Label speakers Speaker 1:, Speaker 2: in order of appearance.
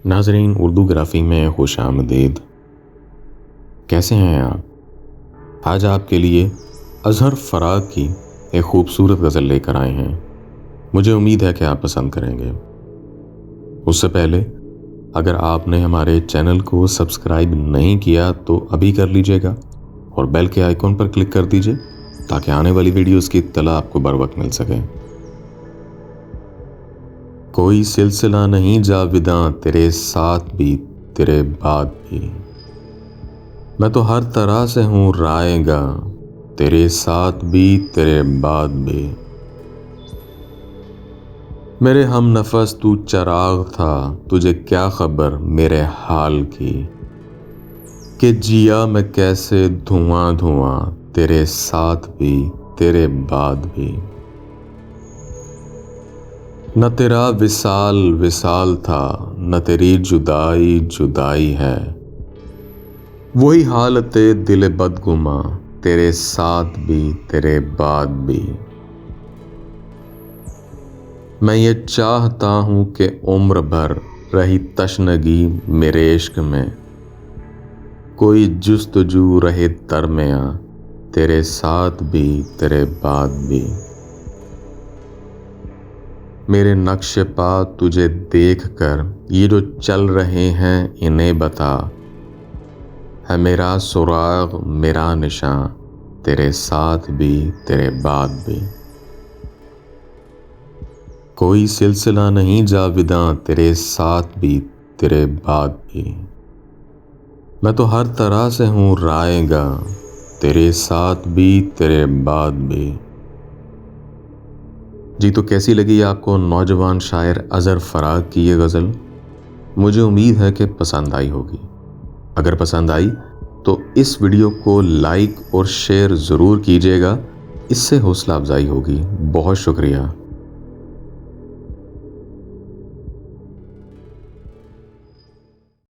Speaker 1: नाज़रीन, उर्दू ग्राफ़ी में खुश आमदीद। कैसे हैं आप? आज आपके लिए अज़हर फ़राग की एक ख़ूबसूरत गज़ल लेकर आए हैं। मुझे उम्मीद है कि आप पसंद करेंगे। उससे पहले अगर आपने हमारे चैनल को सब्सक्राइब नहीं किया तो अभी कर लीजिएगा और बेल के आइकॉन पर क्लिक कर दीजिए ताकि आने वाली वीडियोस की इत्तला आपको बर वक्त मिल सके। कोई सिलसिला नहीं जाविदां तेरे साथ भी तेरे बाद भी, मैं तो हर तरह से हूँ राएगा तेरे साथ भी तेरे बाद भी। मेरे हम नफस तू चराग था, तुझे क्या खबर मेरे हाल की, कि जिया मैं कैसे धुआं धुआं तेरे साथ भी तेरे बाद भी। न तेरा विसाल विसाल था, न तेरी जुदाई जुदाई है, वही हालते दिल बदगुमा तेरे साथ भी तेरे बाद भी। मैं ये चाहता हूँ कि उम्र भर रही तशनगी मेरे इश्क में, कोई जुस्तजू रहे दरमियाँ तेरे साथ भी तेरे बाद भी। मेरे नक्श पा तुझे देख कर ये जो चल रहे हैं इन्हें बता, है मेरा सुराग मेरा निशान तेरे साथ भी तेरे बाद भी। कोई सिलसिला नहीं जाविदां तेरे साथ भी तेरे बाद भी, मैं तो हर तरह से हूँ राएगा तेरे साथ भी तेरे बाद भी। जी, तो कैसी लगी आपको नौजवान शायर अज़हर फ़राग की ये गज़ल? मुझे उम्मीद है कि पसंद आई होगी। अगर पसंद आई तो इस वीडियो को लाइक और शेयर ज़रूर कीजिएगा, इससे हौसला अफजाई होगी। बहुत शुक्रिया।